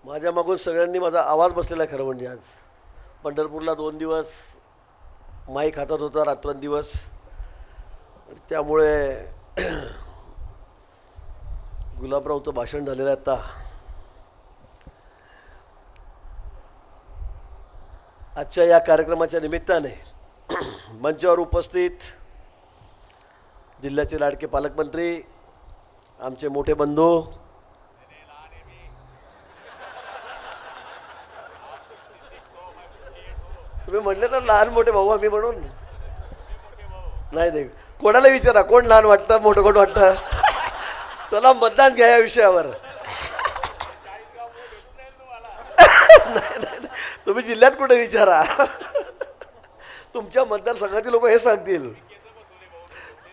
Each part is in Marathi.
माझ्या मागून सगळ्यांनी माझा आवाज बसलेला आहे. खरं म्हणजे आज पंढरपूरला 2 दिवस माईक हातात होता रात्रंदिवस. त्यामुळे गुलाबरावचं भाषण झालेलं आहे आता. आजच्या या कार्यक्रमाच्या निमित्ताने मंचावर उपस्थित जिल्ह्याचे लाडके पालकमंत्री, आमचे मोठे बंधू, तुम्ही म्हटले ना लहान मोठे भाऊ आम्ही म्हणून. नाही नाही, कोणाला विचारा कोण लहान वाटतं मोठं कोण वाटतं. चला मतदान घ्या या विषयावर. नाही नाही, तुम्ही जिल्ह्यात कुठे विचारा, तुमच्या मतदारसंघातील लोक हे सांगतील.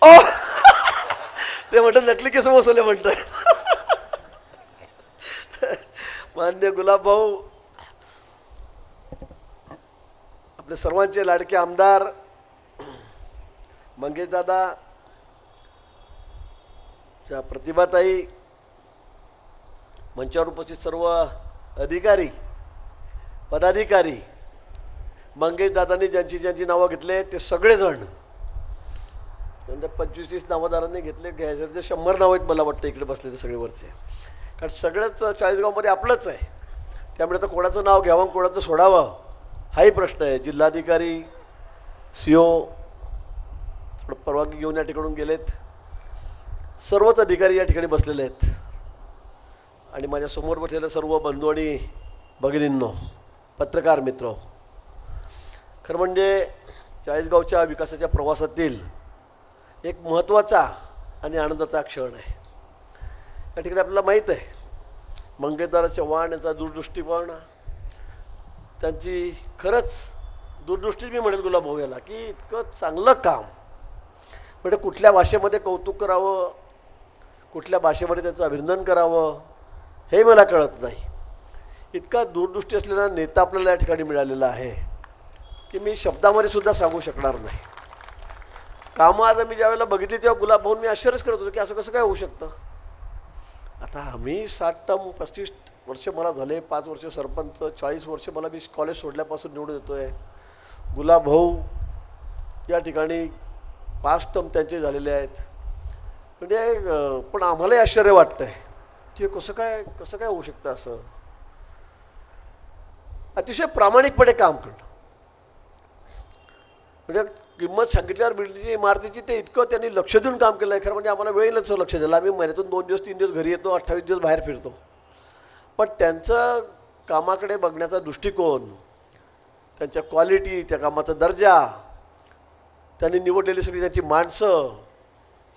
ओ ते म्हणतात नकली केस बसवले म्हणतात. मान्य गुलाब भाऊ, आपले सर्वांचे लाडके आमदार मंगेश दादा, त्या प्रतिभाताई, मंचावर उपस्थित सर्व अधिकारी पदाधिकारी, मंगेश दादांनी ज्यांची ज्यांची नावं घेतले ते सगळेजण, म्हणजे 25-30 नावदारांनी घेतले, घ्यायचे 100 नावं आहेत मला वाटतं इकडे बसले ते सगळे वरचे. कारण सगळंच 40गावमध्ये आपलंच आहे. त्यामुळे आता कोणाचं नाव घ्यावं कोणाचं सोडावं हाही प्रश्न आहे. जिल्हाधिकारी, CO परवानगी घेऊन या ठिकाणून गेलेत. सर्वच अधिकारी या ठिकाणी बसलेले आहेत. आणि माझ्या समोर बसलेले सर्व बंधू आणि भगिनींनो, पत्रकार मित्र, खरं म्हणजे 40गावच्या विकासाच्या प्रवासातील एक महत्त्वाचा आणि आनंदाचा क्षण आहे. या ठिकाणी आपल्याला माहीत आहे मंगेशदादा चव्हाण यांचा दूरदृष्टीपण, त्यांची खरंच दूरदृष्टी मी म्हणेल गुलाब भाऊ याला, की इतकं चांगलं काम म्हणजे कुठल्या भाषेमध्ये कौतुक करावं, कुठल्या भाषेमध्ये त्याचं अभिनंदन करावं हे मला कळत नाही. इतका दूरदृष्टी असलेला नेता आपल्याला या ठिकाणी मिळालेला आहे की मी शब्दामध्ये सुद्धा सांगू शकणार नाही. कामं आज मी ज्यावेळेला बघितली तेव्हा गुलाब भाऊन मी आश्चर्यच करत होतो की असं कसं काय होऊ शकतं. आता आम्ही 60 टर्म 35 वर्ष मला झाले, 5 वर्ष सरपंच, 40 वर्ष मला मी कॉलेज सोडल्यापासून निवडून येतो आहे. गुलाब भाऊ या ठिकाणी 5 टर्म त्यांचे झालेले आहेत. म्हणजे पण आम्हालाही आश्चर्य वाटतं आहे की कसं काय होऊ शकतं असं. अतिशय प्रामाणिकपणे काम करणं, म्हणजे किंमत सांगितल्यावर बिल्डिंगची इमारतीची ते इतकं त्यांनी लक्ष देऊन काम केलं आहे. खरं म्हणजे आम्हाला वेळेलाच लक्ष दिलं. आम्ही महिन्यातून 2 दिवस 3 दिवस घरी येतो, 28 दिवस बाहेर फिरतो. पण त्यांचं कामाकडे बघण्याचा दृष्टिकोन, त्यांच्या क्वालिटी, त्या कामाचा दर्जा, त्यांनी निवडलेली सगळी त्यांची माणसं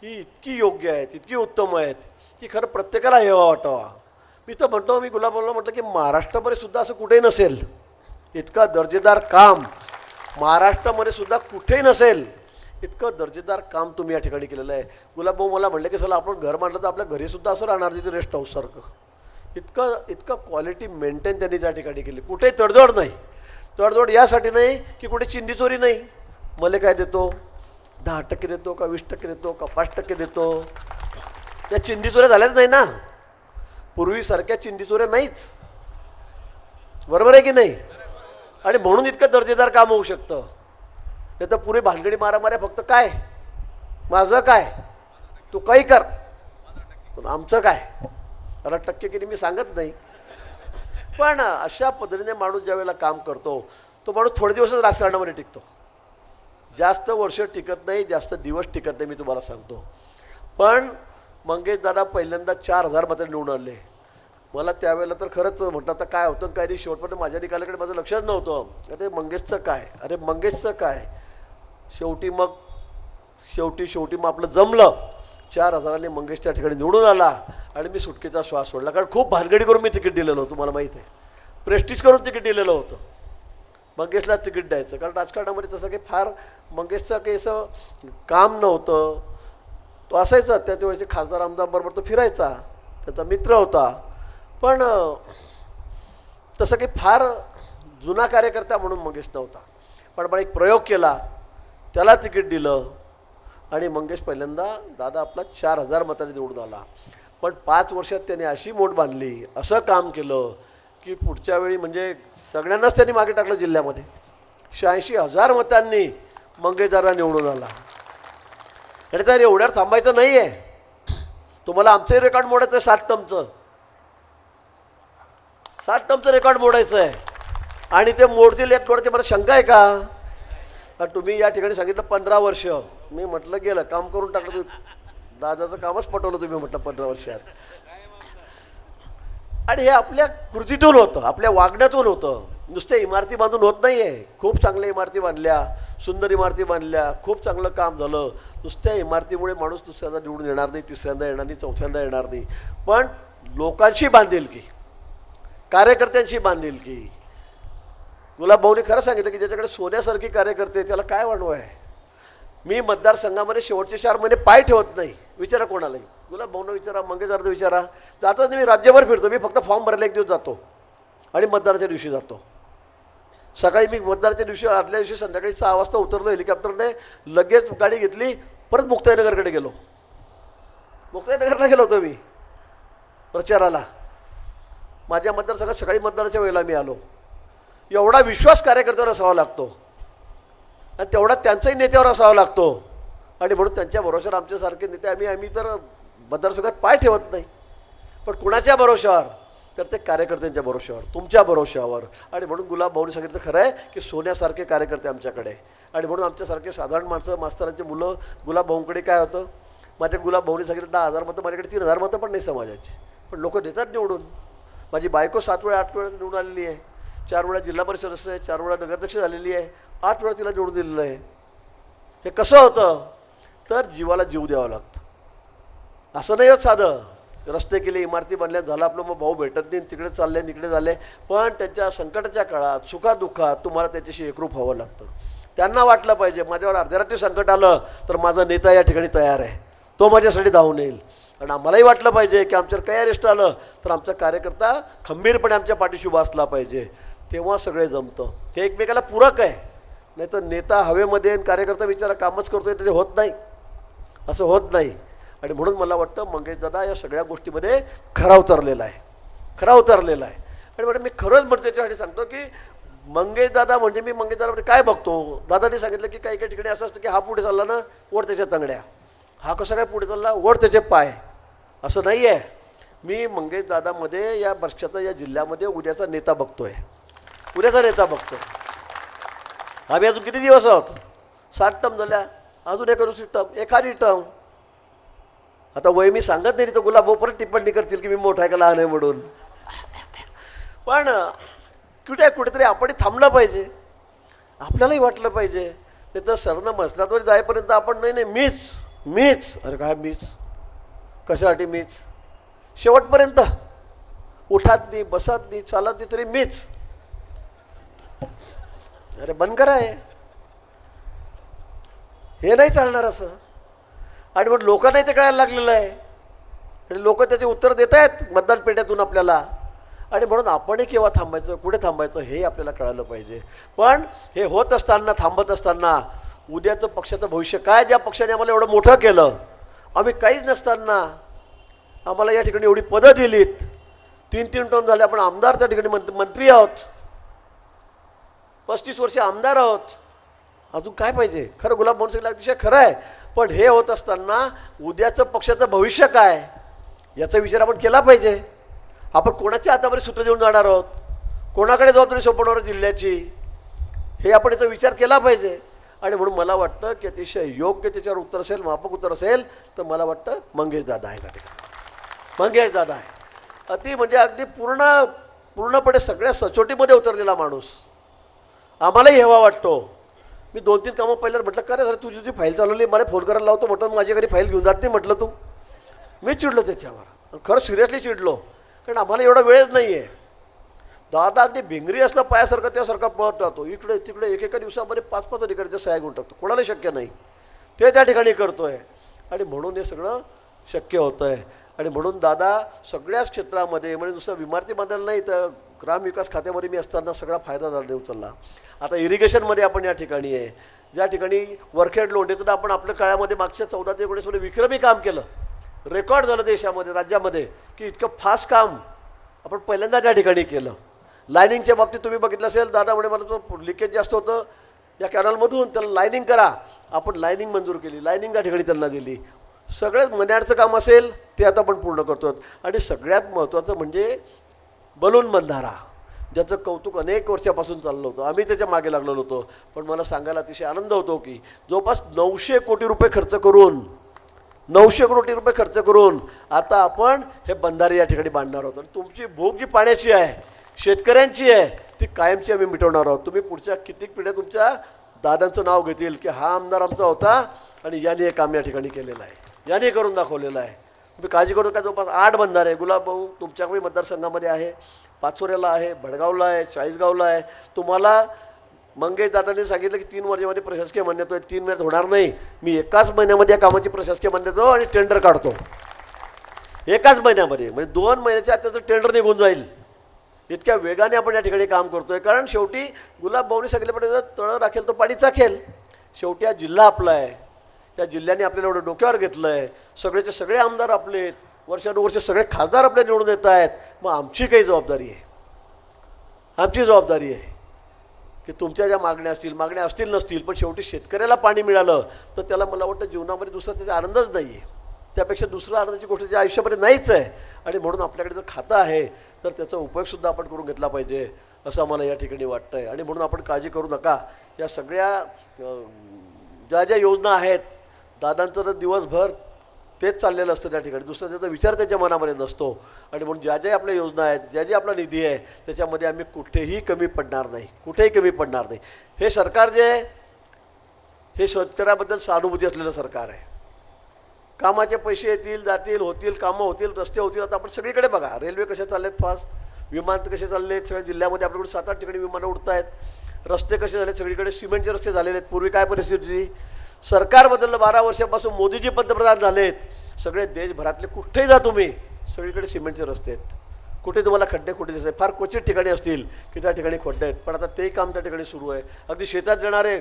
ही इतकी योग्य आहेत, इतकी उत्तम आहेत की खरं प्रत्येकाला हेवा वाटावा. मी तर म्हणतो, मी गुलाबरावला म्हटलं की महाराष्ट्रामध्ये सुद्धा असं कुठेही नसेल इतका दर्जेदार काम, महाराष्ट्रामध्ये सुद्धा कुठेही नसेल इतकं दर्जेदार काम तुम्ही या ठिकाणी केलेलं आहे. गुलाबभाऊ मला म्हटलं की चला आपण घर मांडलं तर आपल्या घरीसुद्धा असं राहणार तिथे रेस्ट हाऊससारखं. इतकं क्वालिटी मेंटेन त्यांनी त्या ठिकाणी केली. कुठेही तडजोड नाही. तडजोड यासाठी नाही की कुठे चिंधीचोरी नाही. मला काय देतो, 10% देतो का 20% देतो का 5% देतो. त्या चिंधीचोऱ्या झाल्याच नाही ना, पूर्वीसारख्या चिंधीचोऱ्या नाहीच. बरोबर आहे की नाही. आणि म्हणून इतकं दर्जेदार काम होऊ शकतं. नाही तर पुरे भानगडी मारामाऱ्या, फक्त काय माझं काय तू काही कर, पण आमचं काय. त्याला टक्के किती मी सांगत नाही. पण अशा पद्धतीने माणूस ज्यावेळेला काम करतो तो माणूस थोडे दिवसच राजकारणामध्ये टिकतो, जास्त वर्ष टिकत नाही, जास्त दिवस टिकत नाही, मी तुम्हाला सांगतो. पण मंगेश दादा पहिल्यांदा 4000 मतं निवडून आले. मला त्यावेळेला तर खरंच म्हटलं आता काय होतं काय नाही. शेवटपर्यंत माझ्या निकालाकडे माझं लक्षच नव्हतं. अरे मंगेशचं काय, अरे मंगेशचं काय. शेवटी मग आपलं जमलं. 4000ने मंगेश त्या ठिकाणी निवडून आला आणि मी सुटकेचा श्वास सोडला. कारण खूप भानगडी करून मी तिकीट दिलेलं होतं, तुम्हाला माहीत आहे. प्रेस्टिज करून तिकीट दिलेलं होतं. मंगेशला तिकीट द्यायचं, कारण राजकारणामध्ये तसं काही फार मंगेशचं काही असं काम नव्हतं. तो असायचा त्या वेळेचे खासदार आमदारांबरोबर तो फिरायचा, त्याचा मित्र होता. पण तसं काही फार जुना कार्यकर्ता म्हणून मंगेश नव्हता. पण मला एक प्रयोग केला, त्याला तिकीट दिलं आणि मंगेश पहिल्यांदा दादा आपला 4000 मतांनी निवडून आला. पण 5 वर्षात त्याने अशी मोठ बांधली, असं काम केलं की पुढच्या वेळी म्हणजे सगळ्यांनाच त्यांनी मागे टाकलं जिल्ह्यामध्ये. 86,000 मतांनी मंगेशदादा निवडून आला. आणि तर एवढ्यावर थांबायचं नाही आहे. तुम्हाला आमचंही रेकॉर्ड मोडायचं आहे. 60 टर्मचं रेकॉर्ड मोडायचं आहे. आणि ते मोडतील यात कोणाची मला शंका आहे का? तुम्ही या ठिकाणी सांगितलं 15 वर्ष. मी म्हटलं गेलं काम करून टाकलं. तुम्ही दादाचं कामच पटवलं तुम्ही म्हटलं 15 वर्षात. आणि हे आपल्या कृतीतून होतं, आपल्या वागण्यातून होतं. नुसत्या इमारती बांधून होत नाही आहे. खूप चांगल्या इमारती बांधल्या, सुंदर इमारती बांधल्या, खूप चांगलं काम झालं. नुसत्या इमारतीमुळे माणूस दुसऱ्यांदा निवडून येणार नाही, तिसऱ्यांदा येणार नाही, चौथ्यांदा येणार नाही. पण लोकांशी बांधीलकी, कार्यकर्त्यांशी बांधीलकी. गुलाबभाऊनी खरं सांगितलं की ज्याच्याकडे सोन्यासारखी कार्यकर्ते त्याला काय वाढव आहे. मी मतदारसंघामध्ये शेवटचे 4 महिने पाय ठेवत नाही. विचारा कोणालाही, गुलाबभाऊंना विचारा, मंगेशदादांना विचारा. जातो मी राज्यभर फिरतो. मी फक्त फॉर्म भरायला 1 दिवस जातो आणि मतदानाच्या दिवशी जातो. सकाळी मी मतदानाच्या दिवशी आदल्या दिवशी संध्याकाळी 6 वाजता उतरलो हेलिकॉप्टरने. लगेच गाडी घेतली, परत मुक्ताईनगरकडे गेलो. मुक्ताईनगरला गेलो होतो मी प्रचाराला. माझ्या मतदारसंघात सकाळी मतदानाच्या वेळेला मी आलो. एवढा विश्वास कार्यकर्त्यावर असावा लागतो आणि तेवढा त्यांच्याही नेत्यावर असावा लागतो. आणि म्हणून त्यांच्या भरोश्यावर आमच्यासारखे नेते आम्ही तर मतदारसंघात पाय ठेवत नाही. पण कुणाच्या भरोश्यावर? तर ते कार्यकर्त्यांच्या भरोश्यावर, तुमच्या भरोश्यावर. आणि म्हणून गुलाबभाऊनी सांगितलं खरं आहे की सोन्यासारखे कार्यकर्ते आमच्याकडे. आणि म्हणून आमच्यासारखे साधारण माणसं, मास्तरांची मुलं गुलाबभाऊंकडे काय होतं. माझ्या गुलाबभाऊनी सांगितलं 10,000 मतं, माझ्याकडे 3,000 मतं पण नाही समाजाची. पण लोक देतात निवडून. माझी बायको 7 वेळा 8 वेळा निवडून आलेली आहे. 4 वेळा जिल्हा परिषद सदस्य आहे, 4 वेळा नगराध्यक्ष झालेली आहे, 8 वेळा तिला निवडून दिलेलं आहे. हे कसं होतं? तर जीवाला जीव द्यावा लागतं. असं नाही होत साधं. रस्ते केले, इमारती बांधल्या, झालं आपलं, मग भाऊ भेटत नाही, तिकडे चालले तिकडे झाले. पण त्यांच्या संकटाच्या काळात, सुखादुःखात तुम्हाला त्याच्याशी एकरूप व्हावं लागतं. त्यांना वाटलं पाहिजे माझ्यावर अर्ध्या रात्री संकट आलं तर माझा नेता या ठिकाणी तयार आहे, तो माझ्यासाठी धावून येईल. आणि आम्हालाही वाटलं पाहिजे की आमच्यावर काही अरेस्ट आलं तर आमचा कार्यकर्ता खंबीरपणे आमच्या पाठीशी उभा असला पाहिजे. तेव्हा सगळे जमतं. हे एकमेकाला पूरक आहे. नाही तर नेता हवेमध्ये कार्यकर्ता विचारा कामच करतोय तरी होत नाही. असं होत नाही. आणि म्हणून मला वाटतं मंगेशदादा या सगळ्या गोष्टीमध्ये खरा उतरलेला आहे, खरा उतरलेला आहे. आणि म्हणून मी खरंच म्हणतो त्याच्यासाठी सांगतो की मंगेशदादा म्हणजे मी मंगेशदादामध्ये काय बघतो. दादाने सांगितलं की काही काही ठिकाणी असं असतं की हा पुढे चालला ना ओढ त्याच्या तंगड्या, हा कसा काय पुढे चालला ओढ त्याचे पाय. असं नाही आहे. मी मंगेशदादामध्ये या पक्षाचा, या जिल्ह्यामध्ये उद्याचा नेता बघतोय, उद्याचा नेता बघतोय. आम्ही अजून किती दिवस आहोत? 7 टर्म झाल्या, अजून एक टर्म, एखादी टर्म. आता वय मी सांगत नाही तर गुलाबभाऊ परत टिप्पणी करतील की मी मोठा आहे का लहान आहे म्हणून. पण कुठेतरी आपण थांबलं पाहिजे, आपल्यालाही वाटलं पाहिजे. नाही तर सरनं मसल्यावर जाईपर्यंत आपण नाही मीच अरे काय मीच, कशासाठी मीच, शेवटपर्यंत उठात नाही, बसत नाही, चालत नाही तरी मीच. अरे बंद करा हे नाही चालणार असं. आणि मग लोकांनाही ते कळायला लागलेलं आहे आणि लोक त्याचे उत्तर देत आहेत मतदान पेट्यातून आपल्याला. आणि म्हणून आपणही केव्हा थांबायचं, कुठे थांबायचं हे आपल्याला कळालं पाहिजे. पण हे होत असताना, थांबत असताना उद्याचं पक्षाचं भविष्य काय, ज्या पक्षाने आम्हाला एवढं मोठं केलं, आम्ही काहीच नसताना आम्हाला या ठिकाणी एवढी पदं दिलीत, 3-3 टर्म झाले, आपण आमदार त्या ठिकाणी मंत्री आहोत, 35 वर्ष आमदार आहोत, अजून काय पाहिजे. खरं गुलाबभाऊ सांगितलं अतिशय खरं आहे. पण हे होत असताना उद्याचं पक्षाचं भविष्य काय याचा विचार आपण केला पाहिजे. आपण कोणाच्या हातावर सूत्र देऊन जाणार आहोत, कोणाकडे जबाबदारी सोपवणार जिल्ह्याची, हे आपण याचा विचार केला पाहिजे. आणि म्हणून मला वाटतं की अतिशय योग्य त्याच्यावर उत्तर असेल, माफक उत्तर असेल तर मला वाटतं मंगेशदादा आहे. त्या ठिकाणी मंगेशदादा आहे. म्हणजे अगदी पूर्णपणे सगळ्या सचोटीमध्ये उतरलेला माणूस. आम्हालाही हेवा वाटतो. मी 2-3 कामं पहिल्यावर म्हटलं का रे तुझी जी फाईल चालवली, मला फोन करायला लावतो म्हटलं, माझ्या घरी फाईल घेऊन जात नाही म्हटलं तू. मी चिडलो त्याच्यावर, खरं सिरियसली चिडलो. कारण आम्हाला एवढा वेळच नाही आहे. दादा अगदी भिंगरी असलं पायासारखं त्यासारखा पळत राहतो, इकडे तिकडे एकेका दिवसामध्ये 5-5 अधिकाऱ्याच्या सह्या घेऊन टाकतो. कोणाला शक्य नाही ते त्या ठिकाणी करतो आहे. आणि म्हणून हे सगळं शक्य होतं आहे. आणि म्हणून दादा सगळ्याच क्षेत्रामध्ये, म्हणजे नुसतं इमारती बांधायला नाही तर ग्रामविकास खात्यामध्ये मी असताना सगळा फायदा झाला उचलला. आता इरिगेशनमध्ये आपण या ठिकाणी आहे, ज्या ठिकाणी वरखेड लोंढेचं आपण आपल्या काळामध्ये मागच्या 14 ते 19 मध्ये विक्रमी काम केलं. रेकॉर्ड झालं देशामध्ये, राज्यामध्ये की इतकं फास्ट काम आपण पहिल्यांदा त्या ठिकाणी केलं. लायनिंगच्या बाबतीत तुम्ही बघितलं असेल, दादा म्हणे मला तो लिकेज जास्त होतं या कॅनलमधून, त्याला लायनिंग करा. आपण लायनिंग मंजूर केली, लायनिंग त्या ठिकाणी त्यांना दिली. सगळ्यात मन्याडचं काम असेल ते आता आपण पूर्ण करतो. आणि सगळ्यात महत्त्वाचं म्हणजे बलून बंधारा, ज्याचं कौतुक अनेक वर्षापासून चाललं होतं, आम्ही त्याच्या मागे लागलेलो होतो. पण मला सांगायला अतिशय आनंद होतो की जवळपास 900 कोटी रुपये खर्च करून 900 कोटी रुपये खर्च करून आता आपण हे बंधारे या ठिकाणी बांधणार आहोत. आणि तुमची भूक जी पाण्याची आहे, शेतकऱ्यांची आहे, ती कायमची आम्ही मिटवणार आहोत. तुम्ही पुढच्या कित्येक पिढ्या तुमच्या दादांचं नाव घेतील की हा आमदार आमचा होता आणि याने हे काम या ठिकाणी केलेलं आहे, याने करून दाखवलेलं आहे. तुम्ही काळजी करू नका. जवळपास 8 बंधारे आहे. गुलाबभाऊ तुमच्याकडे मतदारसंघामध्ये आहे, पाचोऱ्याला आहे, भडगावला आहे, चाळीसगावला आहे. तुम्हाला मंगेश दादांनी सांगितलं की 3 वर्षामध्ये प्रशासकीय मान्यता आहे. 3 महिन्यात होणार नाही. मी एकाच महिन्यामध्ये या कामाची प्रशासकीय मान्यता आणि टेंडर काढतो. एकाच महिन्यामध्ये, म्हणजे 2 महिन्याच्या आत त्याचं टेंडर निघून जाईल. इतक्या वेगाने आपण या ठिकाणी काम करतोय. कारण शेवटी गुलाबभाऊनी सांगितल्याप्रमाणे तळं राखेल तो पाणी चाखेल. शेवटी हा जिल्हा आपला आहे, त्या जिल्ह्याने आपल्याला एवढं डोक्यावर घेतलं आहे. सगळेचे सगळे आमदार आपले आहेत, वर्षानुवर्ष सगळे खासदार आपले निवडून येत आहेत. मग आमची काही जबाबदारी आहे, आमची जबाबदारी आहे की तुमच्या ज्या मागण्या असतील नसतील, पण शेवटी शेतकऱ्याला पाणी मिळालं तर त्याला मला वाटतं जीवनामध्ये दुसरा त्याचा आनंदच नाही आहे. त्यापेक्षा दुसरा आनंदाची गोष्ट ज्या आयुष्यामध्ये नाहीच आहे. आणि म्हणून आपल्याकडे जर खातं आहे तर त्याचा उपयोगसुद्धा आपण करून घेतला पाहिजे असं मला या ठिकाणी वाटतं आहे. आणि म्हणून आपण काळजी करू नका. या सगळ्या ज्या योजना आहेत, दादांचं तर दिवसभर तेच चाललेलं असतं त्या ठिकाणी, दुसरा त्याचा विचार त्याच्या मनामध्ये नसतो. आणि म्हणून ज्या आपल्या योजना आहेत, ज्या आपला निधी आहे, त्याच्यामध्ये आम्ही कुठेही कमी पडणार नाही, कुठेही कमी पडणार नाही. हे सरकार जे आहे हे शेतकऱ्याबद्दल सहानुभूती असलेलं सरकार आहे. कामाचे पैसे येतील, जातील, होतील, कामं होतील, रस्ते होतील. आता आपण सगळीकडे बघा, रेल्वे कसे चाललेत फास्ट, विमान कसे चालले आहेत. सगळ्या जिल्ह्यामध्ये आपल्याकडे 7-8 ठिकाणी विमानं उडत आहेत. रस्ते कसे झाले, सगळीकडे सिमेंटचे रस्ते झालेले आहेत. पूर्वी काय परिस्थिती होती? सरकार बदललं, 12 वर्षापासून मोदीजी पंतप्रधान झालेत. सगळे देशभरातले कुठेही जा तुम्ही, सगळीकडे सिमेंटचे रस्ते आहेत. कुठे तुम्हाला खड्डे कुठे दिसत फार क्वचित ठिकाणी असतील की त्या ठिकाणी खड्डे आहेत. पण आता तेही काम त्या ठिकाणी सुरू आहे. अगदी शेतात जाणारे,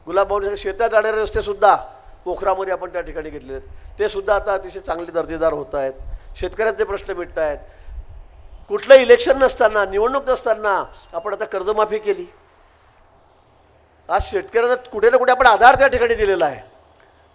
गुलाबभाऊंनी शेतात जाणारे रस्तेसुद्धा पोखरामध्ये आपण त्या ठिकाणी घेतले आहेत. ते सुद्धा आता अतिशय चांगले दर्जेदार होत आहेत. शेतकऱ्यांचे प्रश्न मिटत आहेत. कुठलं इलेक्शन नसताना, निवडणूक नसताना आपण आता कर्जमाफी केली. आज शेतकऱ्यांना कुठे ना कुठे आपण आधार त्या ठिकाणी दिलेला आहे.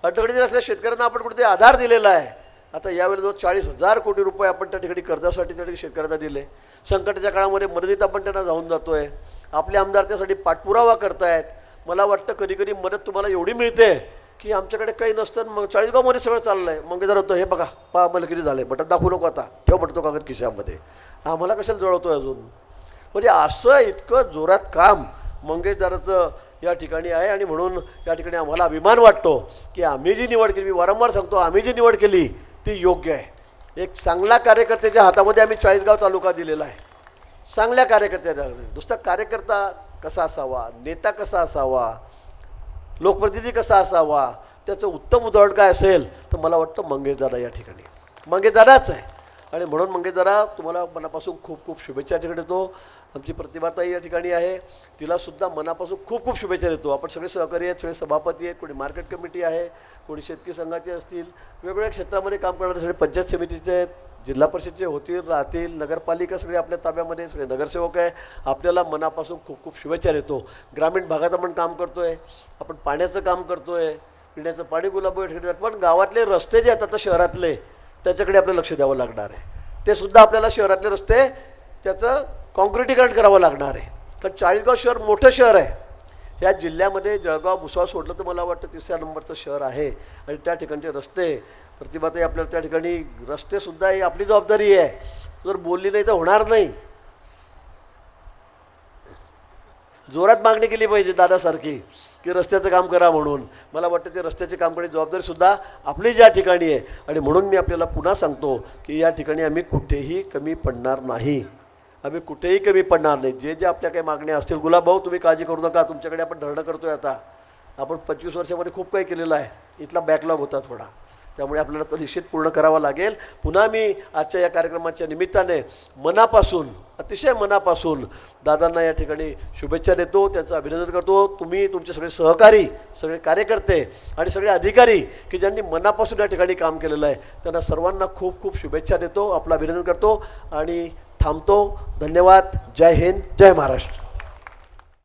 अडचणीत असलेल्या शेतकऱ्यांना आपण कुठेतरी आधार दिलेला आहे. आता यावेळेला जो 40,000 कोटी रुपये आपण त्या ठिकाणी कर्जासाठी त्या ठिकाणी शेतकऱ्यांना दिले. संकटाच्या काळामध्ये मदतीत आपण त्यांना जाऊन जातो आहे. आपले आमदार त्यासाठी पाठपुरावा करतायत. मला वाटतं कधी कधी मदत तुम्हाला एवढी मिळते की आमच्याकडे काही नसतं. मग 40गावमध्ये सगळं चाललं आहे. मग जर होतं हे बघा, पहा मला किती झालं आहे, बटन दाखवू नको आता, ठेव म्हणतो कागद खिशामध्ये, आम्हाला कशाला जळवतो आहे अजून. म्हणजे असं इतकं जोरात काम मंगेशदाराचं या ठिकाणी आहे. आणि म्हणून या ठिकाणी आम्हाला अभिमान वाटतो की आम्ही जी निवड केली, मी वारंवार सांगतो, आम्ही जी निवड केली ती योग्य आहे. एक चांगला कार्यकर्त्याच्या हातामध्ये आम्ही 40गाव तालुका दिलेला आहे. चांगल्या कार्यकर्त्याच्या, नुसता कार्यकर्ता कसा असावा, नेता कसा असावा, लोकप्रतिनिधी कसा असावा, त्याचं उत्तम उदाहरण काय असेल तर मला वाटतं मंगेशदादा या ठिकाणी मंगेशदादाच आहे. आणि म्हणून मंगेशदादा तुम्हाला मनापासून खूप खूप शुभेच्छा ठिकाणी देतो. आमची प्रतिभाताई या ठिकाणी आहे, तिलासुद्धा मनापासून खूप खूप शुभेच्छा देतो. आपण सगळे सहकारी आहेत, सगळे सभापती आहेत, कोणी मार्केट कमिटी आहे, कोणी शेतकरी संघाचे असतील, वेगवेगळ्या क्षेत्रामध्ये काम करणारे सगळे पंचायत समितीचे आहेत, जिल्हा परिषदचे होतील, राहतील, नगरपालिका सगळे आपल्या ताब्यामध्ये, सगळे नगरसेवक आहे. आपल्याला मनापासून खूप खूप शुभेच्छा देतो. ग्रामीण भागात आपण काम करतो आहे, आपण पाण्याचं काम करतो आहे, पिण्याचं पाणी गुलाबभाऊ ठिकाणी. पण गावातले रस्ते जे आहेत आता शहरातले, त्याच्याकडे आपलं लक्ष द्यावं लागणार आहे. ते सुद्धा आपल्याला शहरातले रस्ते त्याचं काँक्रिटीकरण करावं लागणार आहे. कारण 40गाव शहर मोठं शहर आहे. या जिल्ह्यामध्ये जळगाव भुसावळ सोडलं तर मला वाटतं 3ऱ्या नंबरचं शहर आहे. आणि त्या ठिकाणचे रस्ते, प्रतिभाताई आपल्याला त्या ठिकाणी रस्तेसुद्धा ही आपली जबाबदारी आहे. जर बोलली नाही तर होणार नाही. जोरात मागणी केली पाहिजे दादासारखी की रस्त्याचं काम करा म्हणून. मला वाटतं ते रस्त्याचे काम करण्याची जबाबदारीसुद्धा आपली ज्या ठिकाणी आहे. आणि म्हणून मी आपल्याला पुन्हा सांगतो की या ठिकाणी आम्ही कुठेही कमी पडणार नाही, आम्ही कुठेही कमी पडणार नाही. जे आपल्या काही मागण्या असतील, गुलाबभाऊ तुम्ही काळजी करू नका, तुमच्याकडे आपण धरणं करतो आहे. आता आपण 25 वर्षामध्ये खूप काही केलेलं आहे. इथला बॅकलॉग होता थोडा, त्यामुळे आपल्याला तो निश्चित पूर्ण करावा लागेल. पुन्हा मी आजच्या या कार्यक्रमाच्या निमित्ताने मनापासून, अतिशय मनापासून दादांना या ठिकाणी शुभेच्छा देतो, त्यांचं अभिनंदन करतो. तुम्ही, तुमचे सगळे सहकारी, सगळे कार्यकर्ते आणि सगळे अधिकारी की ज्यांनी मनापासून या ठिकाणी काम केलेलं आहे, त्यांना सर्वांना खूप खूप शुभेच्छा देतो, आपलं अभिनंदन करतो. आणि थांबतो. धन्यवाद. जय हिंद, जय महाराष्ट्र.